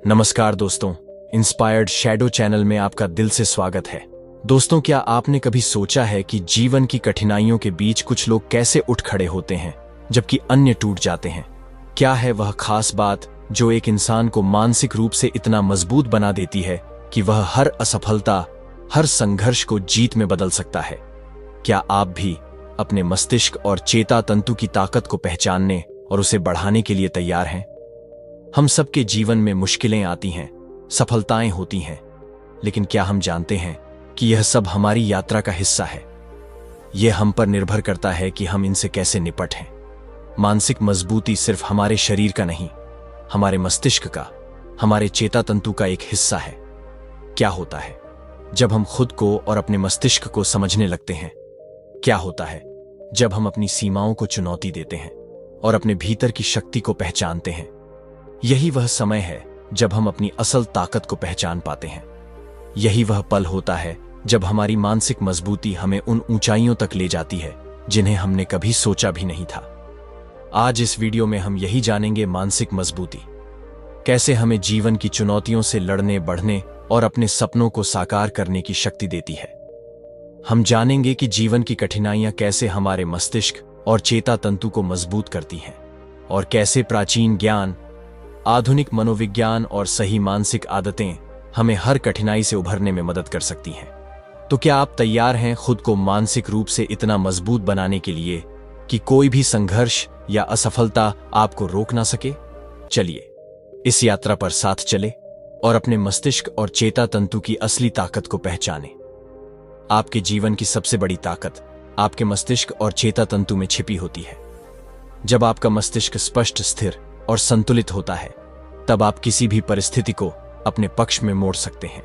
नमस्कार दोस्तों, inspired shadow channel में आपका दिल से स्वागत है। दोस्तों, क्या आपने कभी सोचा है कि जीवन की कठिनाइयों के बीच कुछ लोग कैसे उठ खड़े होते हैं जबकि अन्य टूट जाते हैं? क्या है वह खास बात जो एक इंसान को मानसिक रूप से इतना मजबूत बना देती है कि वह हर असफलता, हर संघर्ष को जीत में बदल सकता है? क्या आप भी अपने मस्तिष्क और चेता तंतु की ताकत को पहचानने और उसे बढ़ाने के लिए तैयार हैं? हम सबके जीवन में मुश्किलें आती हैं, सफलताएं होती हैं, लेकिन क्या हम जानते हैं कि यह सब हमारी यात्रा का हिस्सा है? यह हम पर निर्भर करता है कि हम इनसे कैसे निपटें। मानसिक मजबूती सिर्फ हमारे शरीर का नहीं, हमारे मस्तिष्क का, हमारे चेता तंतु का एक हिस्सा है। क्या होता है जब हम खुद को और अपने मस्तिष्क को समझने लगते हैं? क्या होता है जब हम अपनी सीमाओं को चुनौती देते हैं और अपने भीतर की शक्ति को पहचानते हैं? यही वह समय है जब हम अपनी असल ताकत को पहचान पाते हैं। यही वह पल होता है जब हमारी मानसिक मजबूती हमें उन ऊंचाइयों तक ले जाती है जिन्हें हमने कभी सोचा भी नहीं था। आज इस वीडियो में हम यही जानेंगे, मानसिक मजबूती कैसे हमें जीवन की चुनौतियों से लड़ने, बढ़ने और अपने सपनों को साकार करने की शक्ति देती है। हम जानेंगे कि जीवन की कठिनाइयां कैसे हमारे मस्तिष्क और चेता तंतु को मजबूत करती हैं और कैसे प्राचीन ज्ञान, आधुनिक मनोविज्ञान और सही मानसिक आदतें हमें हर कठिनाई से उभरने में मदद कर सकती हैं। तो क्या आप तैयार हैं खुद को मानसिक रूप से इतना मजबूत बनाने के लिए कि कोई भी संघर्ष या असफलता आपको रोक ना सके? चलिए इस यात्रा पर साथ चले और अपने मस्तिष्क और चेता तंतु की असली ताकत को पहचानें। आपके जीवन की सबसे बड़ी ताकत आपके मस्तिष्क और चेता तंतु में छिपी होती है। जब आपका मस्तिष्क स्पष्ट, स्थिर और संतुलित होता है, तब आप किसी भी परिस्थिति को अपने पक्ष में मोड़ सकते हैं।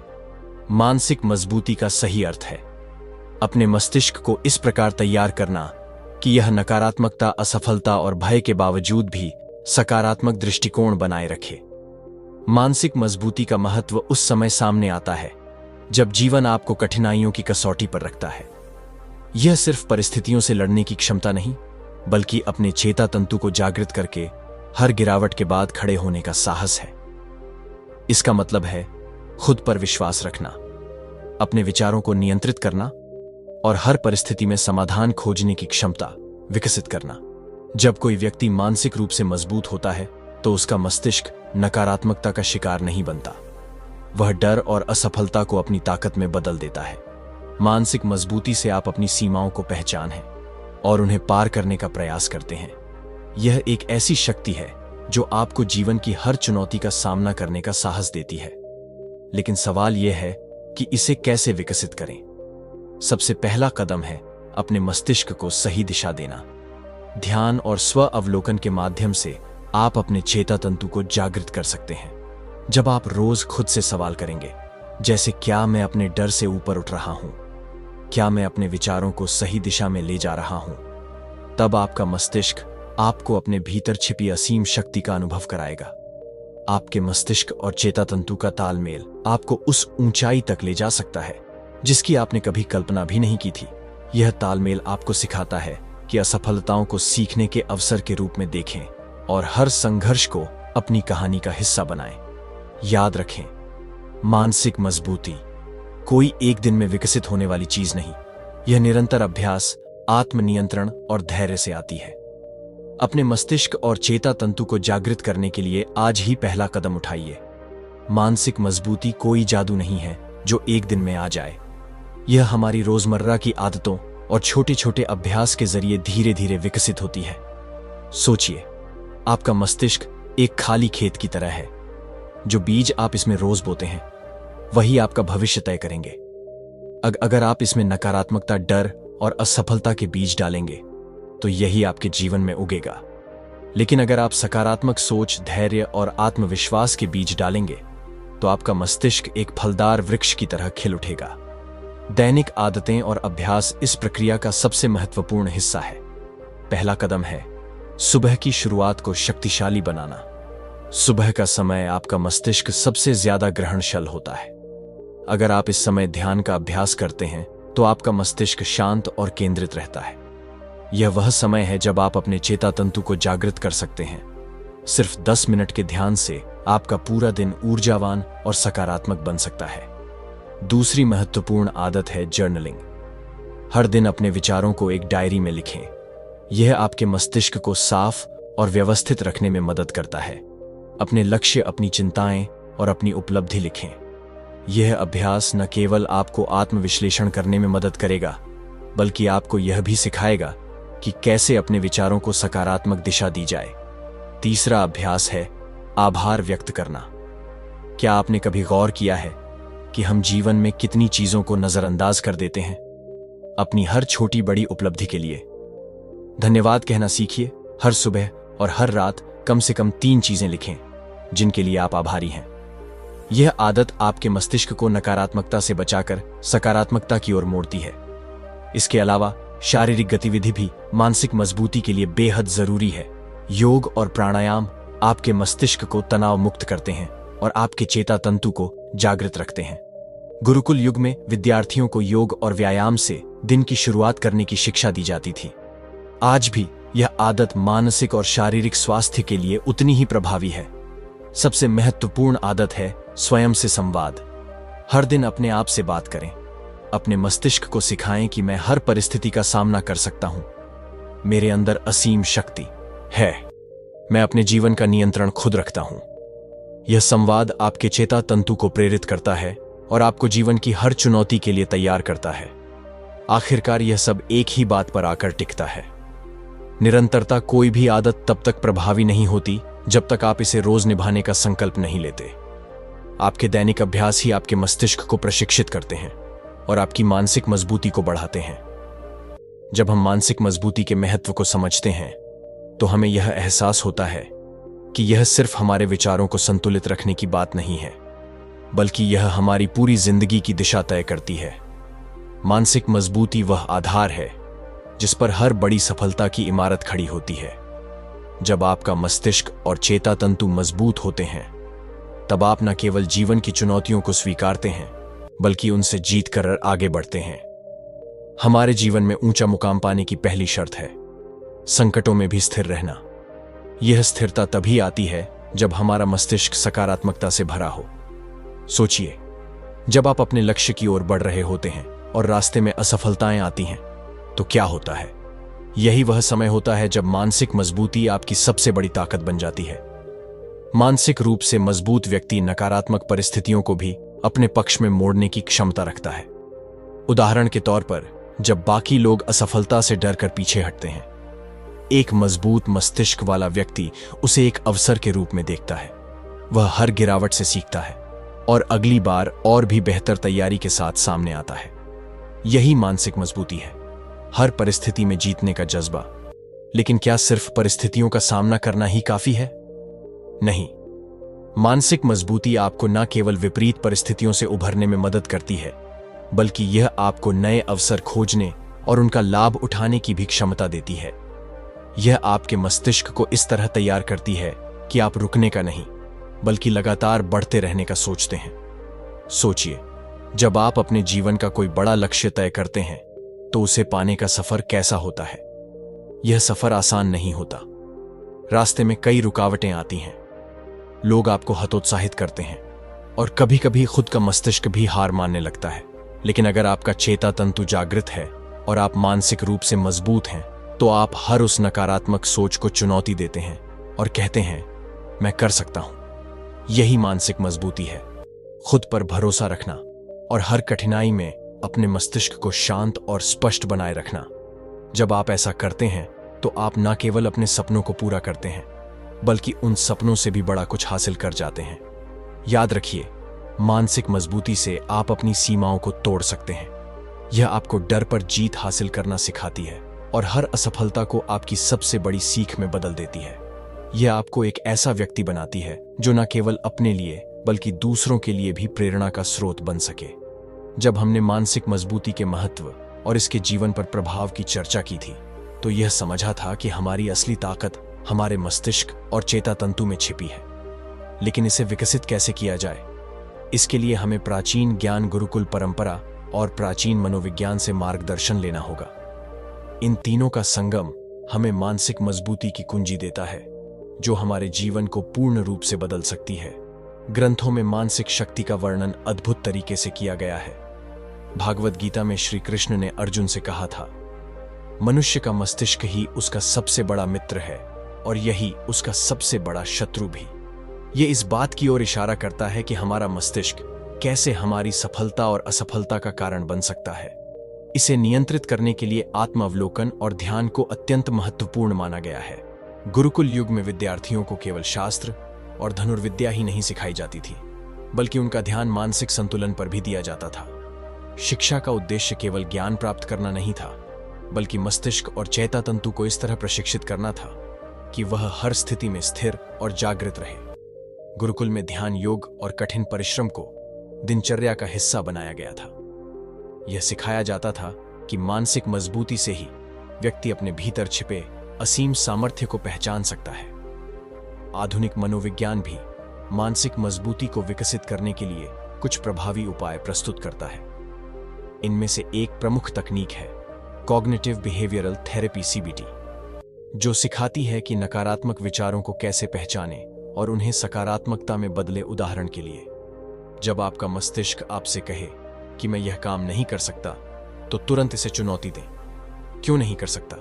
मानसिक मजबूती का सही अर्थ है अपने मस्तिष्क को इस प्रकार तैयार करना कि यह नकारात्मकता, असफलता और भय के बावजूद भी सकारात्मक दृष्टिकोण बनाए रखे। मानसिक मजबूती का महत्व उस समय सामने आता है जब जीवन आपको कठिनाइयों की कसौटी पर रखता है। यह सिर्फ परिस्थितियों से लड़ने की क्षमता नहीं, बल्कि अपने चेता तंतु को जागृत करके हर गिरावट के बाद खड़े होने का साहस है। इसका मतलब है खुद पर विश्वास रखना, अपने विचारों को नियंत्रित करना और हर परिस्थिति में समाधान खोजने की क्षमता विकसित करना। जब कोई व्यक्ति मानसिक रूप से मजबूत होता है तो उसका मस्तिष्क नकारात्मकता का शिकार नहीं बनता। वह डर और असफलता को अपनी ताकत में बदल देता है। मानसिक मजबूती से आप अपनी सीमाओं को पहचानें और उन्हें पार करने का प्रयास करते हैं। यह एक ऐसी शक्ति है जो आपको जीवन की हर चुनौती का सामना करने का साहस देती है। लेकिन सवाल यह है कि इसे कैसे विकसित करें? सबसे पहला कदम है अपने मस्तिष्क को सही दिशा देना। ध्यान और स्व अवलोकन के माध्यम से आप अपने चेता तंतु को जागृत कर सकते हैं। जब आप रोज खुद से सवाल करेंगे, जैसे क्या मैं अपने डर से ऊपर उठ रहा हूं, क्या मैं अपने विचारों को सही दिशा में ले जा रहा हूं, तब आपका मस्तिष्क आपको अपने भीतर छिपी असीम शक्ति का अनुभव कराएगा। आपके मस्तिष्क और चेता तंतु का तालमेल आपको उस ऊंचाई तक ले जा सकता है जिसकी आपने कभी कल्पना भी नहीं की थी। यह तालमेल आपको सिखाता है कि असफलताओं को सीखने के अवसर के रूप में देखें और हर संघर्ष को अपनी कहानी का हिस्सा बनाएं। याद रखें, मानसिक मजबूती कोई एक दिन में विकसित होने वाली चीज नहीं। यह निरंतर अभ्यास, आत्मनियंत्रण और धैर्य से आती है। अपने मस्तिष्क और चेता तंतु को जागृत करने के लिए आज ही पहला कदम उठाइए। मानसिक मजबूती कोई जादू नहीं है जो एक दिन में आ जाए। यह हमारी रोजमर्रा की आदतों और छोटे छोटे अभ्यास के जरिए धीरे धीरे विकसित होती है। सोचिए, आपका मस्तिष्क एक खाली खेत की तरह है। जो बीज आप इसमें रोज बोते हैं वही आपका भविष्य तय करेंगे। अगर आप इसमें नकारात्मकता, डर और असफलता के बीज डालेंगे तो यही आपके जीवन में उगेगा। लेकिन अगर आप सकारात्मक सोच, धैर्य और आत्मविश्वास के बीज डालेंगे तो आपका मस्तिष्क एक फलदार वृक्ष की तरह खिल उठेगा। दैनिक आदतें और अभ्यास इस प्रक्रिया का सबसे महत्वपूर्ण हिस्सा है। पहला कदम है सुबह की शुरुआत को शक्तिशाली बनाना। सुबह का समय आपका मस्तिष्क सबसे ज्यादा ग्रहणशील होता है। अगर आप इस समय ध्यान का अभ्यास करते हैं तो आपका मस्तिष्क शांत और केंद्रित रहता है। यह वह समय है जब आप अपने चेता तंतु को जागृत कर सकते हैं। सिर्फ 10 मिनट के ध्यान से आपका पूरा दिन ऊर्जावान और सकारात्मक बन सकता है। दूसरी महत्वपूर्ण आदत है जर्नलिंग। हर दिन अपने विचारों को एक डायरी में लिखें। यह आपके मस्तिष्क को साफ और व्यवस्थित रखने में मदद करता है। अपने लक्ष्य, अपनी चिंताएं और अपनी उपलब्धि लिखें। यह अभ्यास न केवल आपको आत्मविश्लेषण करने में मदद करेगा, बल्कि आपको यह भी सिखाएगा कि कैसे अपने विचारों को सकारात्मक दिशा दी जाए। तीसरा अभ्यास है आभार व्यक्त करना। क्या आपने कभी गौर किया है कि हम जीवन में कितनी चीजों को नजरअंदाज कर देते हैं? अपनी हर छोटी बड़ी उपलब्धि के लिए धन्यवाद कहना सीखिए। हर सुबह और हर रात कम से कम 3 चीजें लिखें जिनके लिए आप आभारी हैं। यह आदत आपके मस्तिष्क को नकारात्मकता से बचाकर सकारात्मकता की ओर मोड़ती है। इसके अलावा शारीरिक गतिविधि भी मानसिक मजबूती के लिए बेहद जरूरी है। योग और प्राणायाम आपके मस्तिष्क को तनाव मुक्त करते हैं और आपके चेता तंतु को जागृत रखते हैं। गुरुकुल युग में विद्यार्थियों को योग और व्यायाम से दिन की शुरुआत करने की शिक्षा दी जाती थी। आज भी यह आदत मानसिक और शारीरिक स्वास्थ्य के लिए उतनी ही प्रभावी है। सबसे महत्वपूर्ण आदत है स्वयं से संवाद। हर दिन अपने आप से बात करें। अपने मस्तिष्क को सिखाएं कि मैं हर परिस्थिति का सामना कर सकता हूं। मेरे अंदर असीम शक्ति है। मैं अपने जीवन का नियंत्रण खुद रखता हूं। यह संवाद आपके चेता तंतु को प्रेरित करता है और आपको जीवन की हर चुनौती के लिए तैयार करता है। आखिरकार यह सब एक ही बात पर आकर टिकता है। निरंतरता कोई भी आदत तब तक प्रभावी नहीं होती जब तक आप इसे रोज निभाने का संकल्प नहीं लेते। आपके दैनिक अभ्यास ही आपके मस्तिष्क को प्रशिक्षित करते हैं और आपकी मानसिक मजबूती को बढ़ाते हैं। जब हम मानसिक मजबूती के महत्व को समझते हैं तो हमें यह एहसास होता है कि यह सिर्फ हमारे विचारों को संतुलित रखने की बात नहीं है, बल्कि यह हमारी पूरी जिंदगी की दिशा तय करती है। मानसिक मजबूती वह आधार है जिस पर हर बड़ी सफलता की इमारत खड़ी होती है। जब आपका मस्तिष्क और चेता तंतु मजबूत होते हैं, तब आप न केवल जीवन की चुनौतियों को स्वीकारते हैं, बल्कि उनसे जीत कर आगे बढ़ते हैं। हमारे जीवन में ऊंचा मुकाम पाने की पहली शर्त है संकटों में भी स्थिर रहना। यह स्थिरता तभी आती है जब हमारा मस्तिष्क सकारात्मकता से भरा हो। सोचिए, जब आप अपने लक्ष्य की ओर बढ़ रहे होते हैं और रास्ते में असफलताएं आती हैं, तो क्या होता है? यही वह समय होता है जब मानसिक मजबूती आपकी सबसे बड़ी ताकत बन जाती है। मानसिक रूप से मजबूत व्यक्ति नकारात्मक परिस्थितियों को भी अपने पक्ष में मोड़ने की क्षमता रखता है। उदाहरण के तौर पर, जब बाकी लोग असफलता से डरकर पीछे हटते हैं, एक मजबूत मस्तिष्क वाला व्यक्ति उसे एक अवसर के रूप में देखता है। वह हर गिरावट से सीखता है और अगली बार और भी बेहतर तैयारी के साथ सामने आता है। यही मानसिक मजबूती है, हर परिस्थिति में जीतने का जज्बा। लेकिन क्या सिर्फ परिस्थितियों का सामना करना ही काफी है? नहीं। मानसिक मजबूती आपको न केवल विपरीत परिस्थितियों से उभरने में मदद करती है, बल्कि यह आपको नए अवसर खोजने और उनका लाभ उठाने की भी क्षमता देती है। यह आपके मस्तिष्क को इस तरह तैयार करती है कि आप रुकने का नहीं, बल्कि लगातार बढ़ते रहने का सोचते हैं। सोचिए, जब आप अपने जीवन का कोई बड़ा लक्ष्य तय करते हैं, तो उसे पाने का सफर कैसा होता है? यह सफर आसान नहीं होता। रास्ते में कई रुकावटें आती हैं। लोग आपको हतोत्साहित करते हैं और कभी-कभी खुद का मस्तिष्क भी हार मानने लगता है। लेकिन अगर आपका चेता तंतु जागृत है और आप मानसिक रूप से मजबूत हैं, तो आप हर उस नकारात्मक सोच को चुनौती देते हैं और कहते हैं, मैं कर सकता हूं। यही मानसिक मजबूती है, खुद पर भरोसा रखना और हर कठिनाई में अपने मस्तिष्क को शांत और स्पष्ट बनाए रखना। जब आप ऐसा करते हैं, तो आप न केवल अपने सपनों को पूरा करते हैं, बल्कि उन सपनों से भी बड़ा कुछ हासिल कर जाते हैं। याद रखिए, मानसिक मजबूती से आप अपनी सीमाओं को तोड़ सकते हैं। यह आपको डर पर जीत हासिल करना सिखाती है और हर असफलता को आपकी सबसे बड़ी सीख में बदल देती है। यह आपको एक ऐसा व्यक्ति बनाती है जो न केवल अपने लिए बल्कि दूसरों के लिए भी प्रेरणा का स्रोत बन सके। जब हमने मानसिक मजबूती के महत्व और इसके जीवन पर प्रभाव की चर्चा की थी, तो यह समझा था कि हमारी असली ताकत हमारे मस्तिष्क और चेता तंतु में छिपी है। लेकिन इसे विकसित कैसे किया जाए? इसके लिए हमें प्राचीन ज्ञान गुरुकुल परंपरा और प्राचीन मनोविज्ञान से मार्गदर्शन लेना होगा। इन तीनों का संगम हमें मानसिक मजबूती की कुंजी देता है, जो हमारे जीवन को पूर्ण रूप से बदल सकती है। ग्रंथों में मानसिक शक्ति का वर्णन अद्भुत तरीके से किया गया है। भागवत गीता में श्री कृष्ण ने अर्जुन से कहा था, मनुष्य का मस्तिष्क ही उसका सबसे बड़ा मित्र है और यही उसका सबसे बड़ा शत्रु भी। ये इस बात की ओर इशारा करता है कि हमारा मस्तिष्क कैसे हमारी सफलता और असफलता का कारण बन सकता है। इसे नियंत्रित करने के लिए आत्मावलोकन और ध्यान को अत्यंत महत्वपूर्ण माना गया है। गुरुकुल युग में विद्यार्थियों को केवल शास्त्र और धनुर्विद्या ही नहीं सिखाई जाती थी, बल्कि उनका ध्यान मानसिक संतुलन पर भी दिया जाता था। शिक्षा का उद्देश्य केवल ज्ञान प्राप्त करना नहीं था, बल्कि मस्तिष्क और चेता तंतु को इस तरह प्रशिक्षित करना था कि वह हर स्थिति में स्थिर और जागृत रहे। गुरुकुल में ध्यान, योग और कठिन परिश्रम को दिनचर्या का हिस्सा बनाया गया था। यह सिखाया जाता था कि मानसिक मजबूती से ही व्यक्ति अपने भीतर छिपे असीम सामर्थ्य को पहचान सकता है। आधुनिक मनोविज्ञान भी मानसिक मजबूती को विकसित करने के लिए कुछ प्रभावी उपाय प्रस्तुत करता है। इनमें से एक प्रमुख तकनीक है कॉग्निटिव बिहेवियरल थेरेपी (CBT), जो सिखाती है कि नकारात्मक विचारों को कैसे पहचानें और उन्हें सकारात्मकता में बदले। उदाहरण के लिए, जब आपका मस्तिष्क आपसे कहे कि मैं यह काम नहीं कर सकता, तो तुरंत इसे चुनौती दें। क्यों नहीं कर सकता?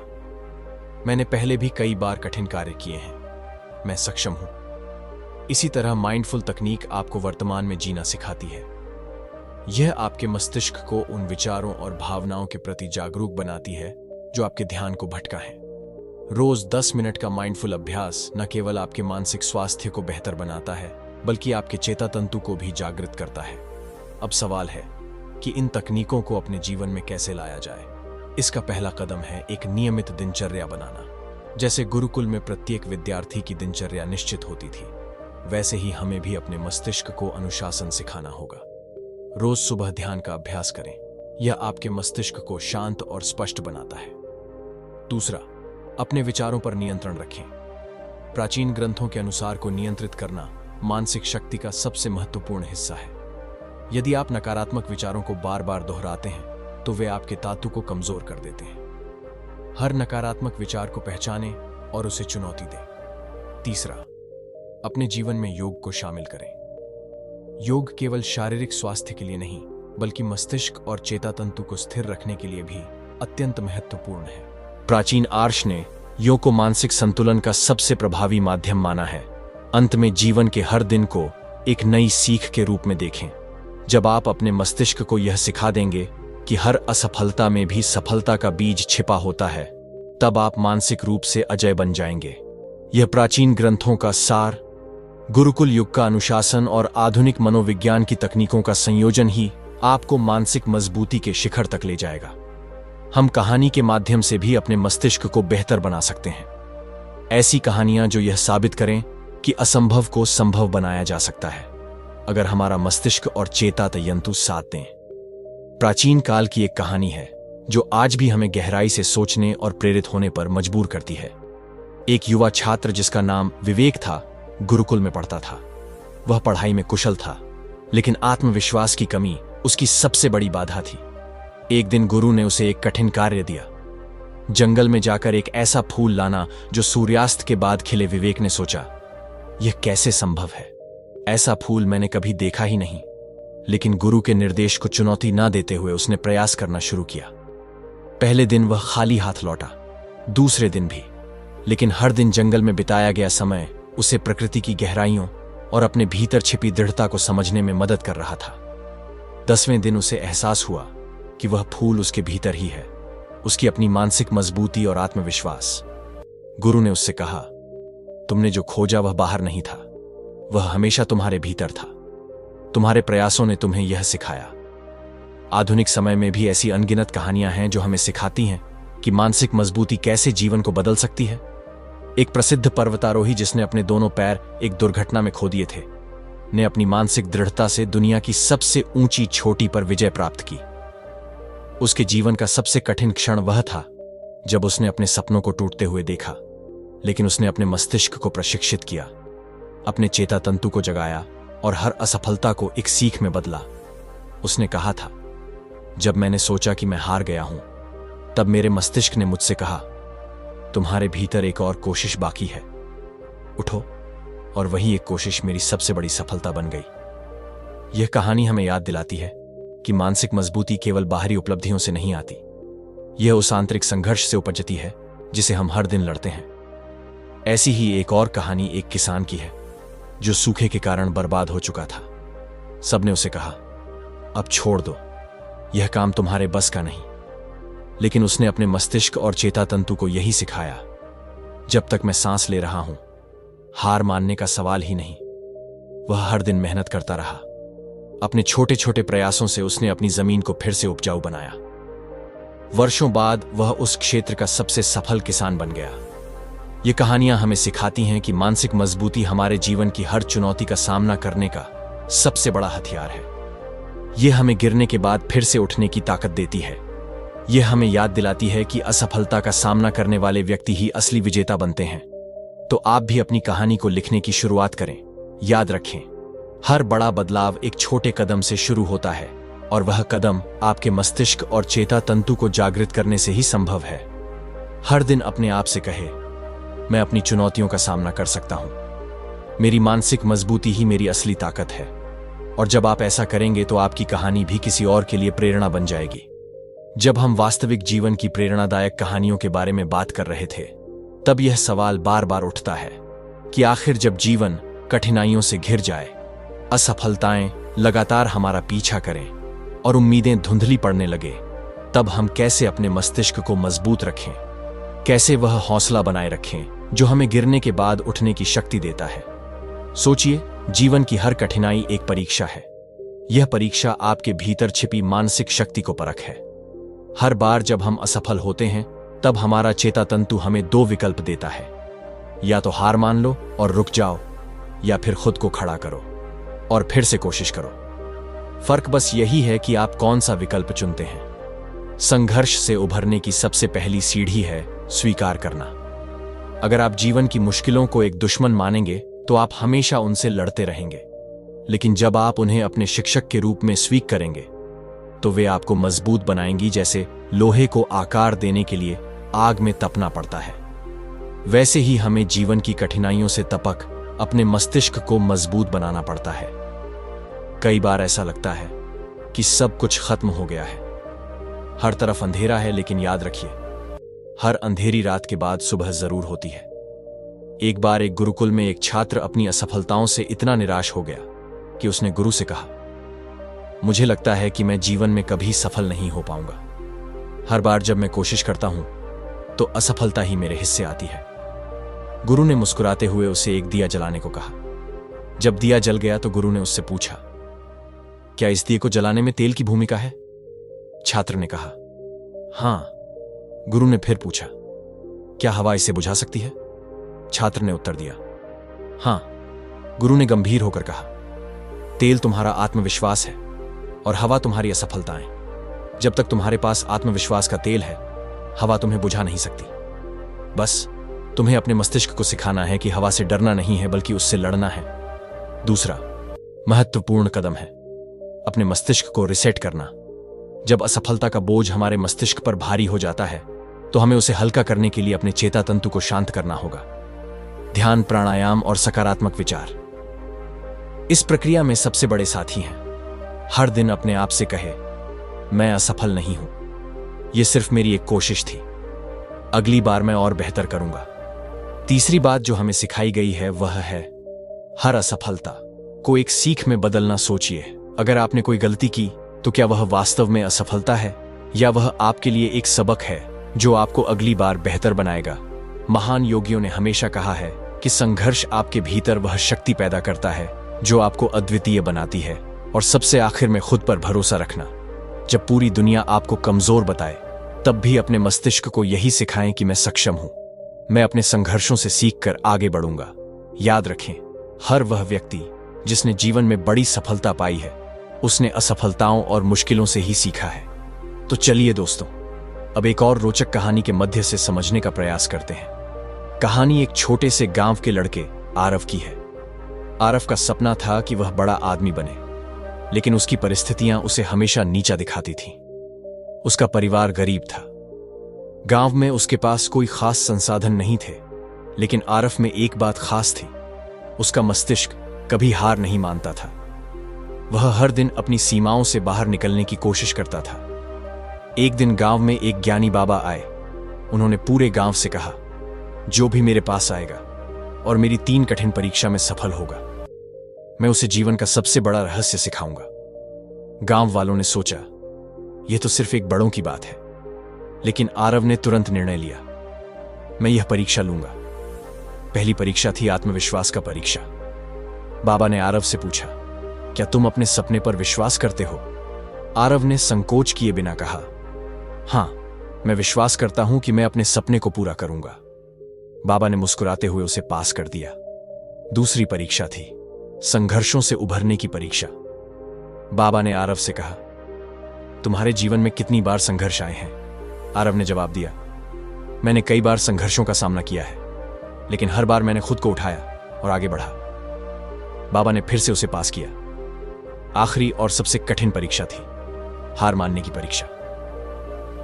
मैंने पहले भी कई बार कठिन कार्य किए हैं, मैं सक्षम हूं। इसी तरह माइंडफुल तकनीक आपको वर्तमान में जीना सिखाती है। यह आपके मस्तिष्क को उन विचारों और भावनाओं के प्रति जागरूक बनाती है जो आपके ध्यान को भटका है। रोज 10 मिनट का माइंडफुल अभ्यास न केवल आपके मानसिक स्वास्थ्य को बेहतर बनाता है, बल्कि आपके चेता तंतु को भी जागृत करता है। अब सवाल है कि इन तकनीकों को अपने जीवन में कैसे लाया जाए। इसका पहला कदम है एक नियमित दिनचर्या बनाना। जैसे गुरुकुल में प्रत्येक विद्यार्थी की दिनचर्या निश्चित होती थी, वैसे ही हमें भी अपने मस्तिष्क को अनुशासन सिखाना होगा। रोज सुबह ध्यान का अभ्यास करें, यह आपके मस्तिष्क को शांत और स्पष्ट बनाता है। दूसरा, अपने विचारों पर नियंत्रण रखें। प्राचीन ग्रंथों के अनुसार को नियंत्रित करना मानसिक शक्ति का सबसे महत्वपूर्ण हिस्सा है। यदि आप नकारात्मक विचारों को बार बार दोहराते हैं, तो वे आपके तातु को कमजोर कर देते हैं। हर नकारात्मक विचार को पहचानें और उसे चुनौती दें। तीसरा, अपने जीवन में योग को शामिल करें। योग केवल शारीरिक स्वास्थ्य के लिए नहीं, बल्कि मस्तिष्क और चेता तंतु को स्थिर रखने के लिए भी अत्यंत महत्वपूर्ण है। प्राचीन आर्ष ने योग को मानसिक संतुलन का सबसे प्रभावी माध्यम माना है। अंत में, जीवन के हर दिन को एक नई सीख के रूप में देखें। जब आप अपने मस्तिष्क को यह सिखा देंगे कि हर असफलता में भी सफलता का बीज छिपा होता है, तब आप मानसिक रूप से अजय बन जाएंगे। यह प्राचीन ग्रंथों का सार, गुरुकुल युग का अनुशासन और आधुनिक मनोविज्ञान की तकनीकों का संयोजन ही आपको मानसिक मजबूती के शिखर तक ले जाएगा। हम कहानी के माध्यम से भी अपने मस्तिष्क को बेहतर बना सकते हैं। ऐसी कहानियां जो यह साबित करें कि असंभव को संभव बनाया जा सकता है, अगर हमारा मस्तिष्क और चेता तंतु साथ दें। प्राचीन काल की एक कहानी है जो आज भी हमें गहराई से सोचने और प्रेरित होने पर मजबूर करती है। एक युवा छात्र जिसका नाम विवेक था, गुरुकुल में पढ़ता था। वह पढ़ाई में कुशल था, लेकिन आत्मविश्वास की कमी उसकी सबसे बड़ी बाधा थी। एक दिन गुरु ने उसे एक कठिन कार्य दिया, जंगल में जाकर एक ऐसा फूल लाना जो सूर्यास्त के बाद खिले। विवेक ने सोचा, यह कैसे संभव है? ऐसा फूल मैंने कभी देखा ही नहीं। लेकिन गुरु के निर्देश को चुनौती ना देते हुए उसने प्रयास करना शुरू किया। पहले दिन वह खाली हाथ लौटा, दूसरे दिन भी, लेकिन हर दिन जंगल में बिताया गया समय उसे प्रकृति की गहराइयों और अपने भीतर छिपी दृढ़ता को समझने में मदद कर रहा था। 10वें दिन उसे एहसास हुआ कि वह फूल उसके भीतर ही है, उसकी अपनी मानसिक मजबूती और आत्मविश्वास। गुरु ने उससे कहा, तुमने जो खोजा वह बाहर नहीं था, वह हमेशा तुम्हारे भीतर था। तुम्हारे प्रयासों ने तुम्हें यह सिखाया। आधुनिक समय में भी ऐसी अनगिनत कहानियां हैं जो हमें सिखाती हैं कि मानसिक मजबूती कैसे जीवन को बदल सकती है। एक प्रसिद्ध पर्वतारोही जिसने अपने दोनों पैर एक दुर्घटना में खो दिए थे, ने अपनी मानसिक दृढ़ता से दुनिया की सबसे ऊंची चोटी पर विजय प्राप्त की। उसके जीवन का सबसे कठिन क्षण वह था जब उसने अपने सपनों को टूटते हुए देखा, लेकिन उसने अपने मस्तिष्क को प्रशिक्षित किया, अपने चेता तंतु को जगाया और हर असफलता को एक सीख में बदला। उसने कहा था, जब मैंने सोचा कि मैं हार गया हूं, तब मेरे मस्तिष्क ने मुझसे कहा, तुम्हारे भीतर एक और कोशिश बाकी है। उठो। और वही एक कोशिश मेरी सबसे बड़ी सफलता बन गई। यह कहानी हमें याद दिलाती है कि मानसिक मजबूती केवल बाहरी उपलब्धियों से नहीं आती, यह उस आंतरिक संघर्ष से उपजती है जिसे हम हर दिन लड़ते हैं। ऐसी ही एक और कहानी एक किसान की है जो सूखे के कारण बर्बाद हो चुका था। सबने उसे कहा, अब छोड़ दो, यह काम तुम्हारे बस का नहीं। लेकिन उसने अपने मस्तिष्क और चेता तंतु को यही सिखाया, जब तक मैं सांस ले रहा हूं, हार मानने का सवाल ही नहीं। वह हर दिन मेहनत करता रहा। अपने छोटे छोटे प्रयासों से उसने अपनी जमीन को फिर से उपजाऊ बनाया। वर्षों बाद वह उस क्षेत्र का सबसे सफल किसान बन गया। ये कहानियां हमें सिखाती हैं कि मानसिक मजबूती हमारे जीवन की हर चुनौती का सामना करने का सबसे बड़ा हथियार है। यह हमें गिरने के बाद फिर से उठने की ताकत देती है। यह हमें याद दिलाती है कि असफलता का सामना करने वाले व्यक्ति ही असली विजेता बनते हैं। तो आप भी अपनी कहानी को लिखने की शुरुआत करें। याद रखें, हर बड़ा बदलाव एक छोटे कदम से शुरू होता है और वह कदम आपके मस्तिष्क और चेता तंतु को जागृत करने से ही संभव है। हर दिन अपने आप से कहे, मैं अपनी चुनौतियों का सामना कर सकता हूं। मेरी मानसिक मजबूती ही मेरी असली ताकत है। और जब आप ऐसा करेंगे तो आपकी कहानी भी किसी और के लिए प्रेरणा बन जाएगी। जब हम वास्तविक जीवन की प्रेरणादायक कहानियों के बारे में बात कर रहे थे, तब यह सवाल बार बार उठता है कि आखिर जब जीवन कठिनाइयों से घिर जाए, असफलताएं लगातार हमारा पीछा करें और उम्मीदें धुंधली पड़ने लगे, तब हम कैसे अपने मस्तिष्क को मजबूत रखें, कैसे वह हौसला बनाए रखें जो हमें गिरने के बाद उठने की शक्ति देता है। सोचिए, जीवन की हर कठिनाई एक परीक्षा है। यह परीक्षा आपके भीतर छिपी मानसिक शक्ति को परख है। हर बार जब हम असफल होते हैं, तब हमारा चेता तंतु हमें दो विकल्प देता है, या तो हार मान लो और रुक जाओ, या फिर खुद को खड़ा करो और फिर से कोशिश करो। फर्क बस यही है कि आप कौन सा विकल्प चुनते हैं। संघर्ष से उभरने की सबसे पहली सीढ़ी है स्वीकार करना। अगर आप जीवन की मुश्किलों को एक दुश्मन मानेंगे तो आप हमेशा उनसे लड़ते रहेंगे। लेकिन जब आप उन्हें अपने शिक्षक के रूप में स्वीकार करेंगे तो वे आपको मजबूत बनाएंगी। जैसे लोहे को आकार देने के लिए आग में तपना पड़ता है, वैसे ही हमें जीवन की कठिनाइयों से तपक अपने मस्तिष्क को मजबूत बनाना पड़ता है। कई बार ऐसा लगता है कि सब कुछ खत्म हो गया है, हर तरफ अंधेरा है, लेकिन याद रखिए, हर अंधेरी रात के बाद सुबह जरूर होती है। एक बार एक गुरुकुल में एक छात्र अपनी असफलताओं से इतना निराश हो गया कि उसने गुरु से कहा, मुझे लगता है कि मैं जीवन में कभी सफल नहीं हो पाऊंगा। हर बार जब मैं कोशिश करता हूं तो असफलता ही मेरे हिस्से आती है। गुरु ने मुस्कुराते हुए उसे एक दिया जलाने को कहा। जब दिया जल गया तो गुरु ने उससे पूछा, क्या इस दिए को जलाने में तेल की भूमिका है? छात्र ने कहा, हां। गुरु ने फिर पूछा, क्या हवा इसे बुझा सकती है? छात्र ने उत्तर दिया, हां। गुरु ने गंभीर होकर कहा, तेल तुम्हारा आत्मविश्वास है और हवा तुम्हारी असफलताएं। जब तक तुम्हारे पास आत्मविश्वास का तेल है, हवा तुम्हें बुझा नहीं सकती। बस तुम्हें अपने मस्तिष्क को सिखाना है कि हवा से डरना नहीं है, बल्कि उससे लड़ना है। दूसरा महत्वपूर्ण कदम है अपने मस्तिष्क को रिसेट करना। जब असफलता का बोझ हमारे मस्तिष्क पर भारी हो जाता है तो हमें उसे हल्का करने के लिए अपने चेता तंतु को शांत करना होगा। ध्यान, प्राणायाम और सकारात्मक विचार इस प्रक्रिया में सबसे बड़े साथी हैं। हर दिन अपने आप से कहे, मैं असफल नहीं हूं, यह सिर्फ मेरी एक कोशिश थी, अगली बार मैं और बेहतर करूंगा। तीसरी बात जो हमें सिखाई गई है वह है हर असफलता को एक सीख में बदलना। सोचिए, अगर आपने कोई गलती की तो क्या वह वास्तव में असफलता है या वह आपके लिए एक सबक है जो आपको अगली बार बेहतर बनाएगा? महान योगियों ने हमेशा कहा है कि संघर्ष आपके भीतर वह शक्ति पैदा करता है जो आपको अद्वितीय बनाती है। और सबसे आखिर में खुद पर भरोसा रखना। जब पूरी दुनिया आपको कमजोर बताए, तब भी अपने मस्तिष्क को यही सिखाएं कि मैं सक्षम हूं, मैं अपने संघर्षों से सीखकर आगे बढ़ूंगा। याद रखें, हर वह व्यक्ति जिसने जीवन में बड़ी सफलता पाई है, उसने असफलताओं और मुश्किलों से ही सीखा है। तो चलिए दोस्तों, अब एक और रोचक कहानी के मध्य से समझने का प्रयास करते हैं। कहानी एक छोटे से गांव के लड़के आरव की है। आरव का सपना था कि वह बड़ा आदमी बने, लेकिन उसकी परिस्थितियां उसे हमेशा नीचा दिखाती थीं। उसका परिवार गरीब था। गांव में उसके पास कोई खास संसाधन नहीं थे, लेकिन आरफ में एक बात खास थी, उसका मस्तिष्क कभी हार नहीं मानता था। वह हर दिन अपनी सीमाओं से बाहर निकलने की कोशिश करता था। एक दिन गांव में एक ज्ञानी बाबा आए। उन्होंने पूरे गांव से कहा, जो भी मेरे पास आएगा और मेरी 3 कठिन परीक्षा में सफल होगा, मैं उसे जीवन का सबसे बड़ा रहस्य सिखाऊंगा। गांव वालों ने सोचा, यह तो सिर्फ एक बड़ों की बात है, लेकिन आरव ने तुरंत निर्णय लिया, मैं यह परीक्षा लूंगा। पहली परीक्षा थी आत्मविश्वास का परीक्षा। बाबा ने आरव से पूछा, क्या तुम अपने सपने पर विश्वास करते हो? आरव ने संकोच किए बिना कहा, हां, मैं विश्वास करता हूं कि मैं अपने सपने को पूरा करूंगा। बाबा ने मुस्कुराते हुए उसे पास कर दिया। दूसरी परीक्षा थी संघर्षों से उभरने की परीक्षा। बाबा ने आरव से कहा, तुम्हारे जीवन में कितनी बार संघर्ष आए हैं? आरव ने जवाब दिया, मैंने कई बार संघर्षों का सामना किया है, लेकिन हर बार मैंने खुद को उठाया और आगे बढ़ा। बाबा ने फिर से उसे पास किया। आखिरी और सबसे कठिन परीक्षा थी हार मानने की परीक्षा।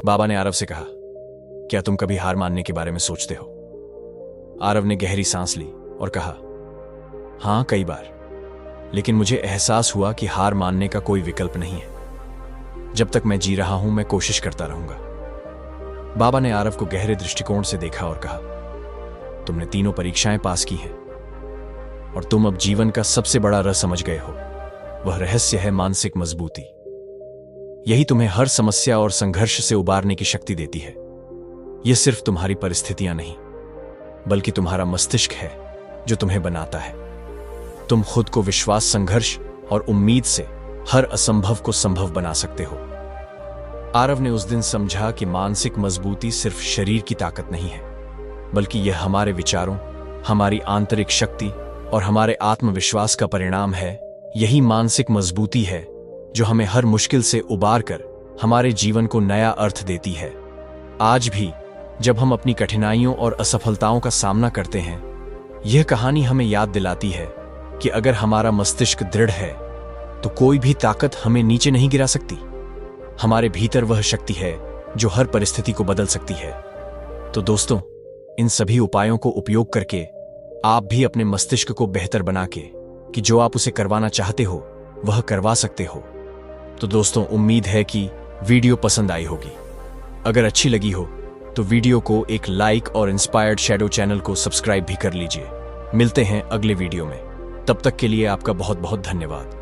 बाबा ने आरव से कहा, क्या तुम कभी हार मानने के बारे में सोचते हो? आरव ने गहरी सांस ली और कहा, हां, कई बार, लेकिन मुझे एहसास हुआ कि हार मानने का कोई विकल्प नहीं है। जब तक मैं जी रहा हूं, मैं कोशिश करता रहूंगा। बाबा ने आरव को गहरे दृष्टिकोण से देखा और कहा, तुमने 3 परीक्षाएं पास की हैं और तुम अब जीवन का सबसे बड़ा रहस्य समझ गए हो। वह रहस्य है मानसिक मजबूती। यही तुम्हें हर समस्या और संघर्ष से उबारने की शक्ति देती है। यह सिर्फ तुम्हारी परिस्थितियां नहीं, बल्कि तुम्हारा मस्तिष्क है जो तुम्हें बनाता है। तुम खुद को विश्वास, संघर्ष और उम्मीद से हर असंभव को संभव बना सकते हो। आरव ने उस दिन समझा कि मानसिक मजबूती सिर्फ शरीर की ताकत नहीं है, बल्कि यह हमारे विचारों, हमारी आंतरिक शक्ति और हमारे आत्मविश्वास का परिणाम है। यही मानसिक मजबूती है जो हमें हर मुश्किल से उबार कर हमारे जीवन को नया अर्थ देती है। आज भी जब हम अपनी कठिनाइयों और असफलताओं का सामना करते हैं, यह कहानी हमें याद दिलाती है कि अगर हमारा मस्तिष्क दृढ़ है तो कोई भी ताकत हमें नीचे नहीं गिरा सकती। हमारे भीतर वह शक्ति है जो हर परिस्थिति को बदल सकती है। तो दोस्तों, इन सभी उपायों को उपयोग करके आप भी अपने मस्तिष्क को बेहतर बना के कि जो आप उसे करवाना चाहते हो वह करवा सकते हो। तो दोस्तों, उम्मीद है कि वीडियो पसंद आई होगी। अगर अच्छी लगी हो तो वीडियो को एक लाइक और इंस्पायर्ड शैडो चैनल को सब्सक्राइब भी कर लीजिए। मिलते हैं अगले वीडियो में। तब तक के लिए आपका बहुत बहुत धन्यवाद।